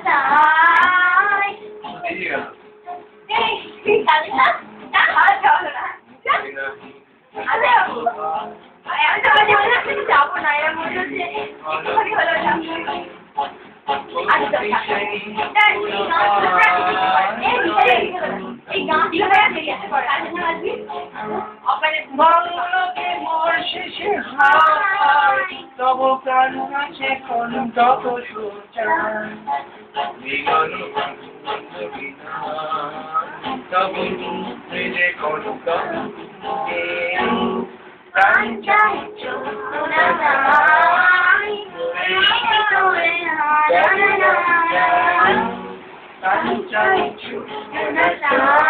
চাই এই জানি না না চলো না আরে আমি তো যাবো না এর মধ্যে একটুখানি হলো তব প্রাণ আছে কোন তত সুচান তব যে কোন প্রাণ চাই চোখনা চাই প্রাণ চাই চোখনা চাই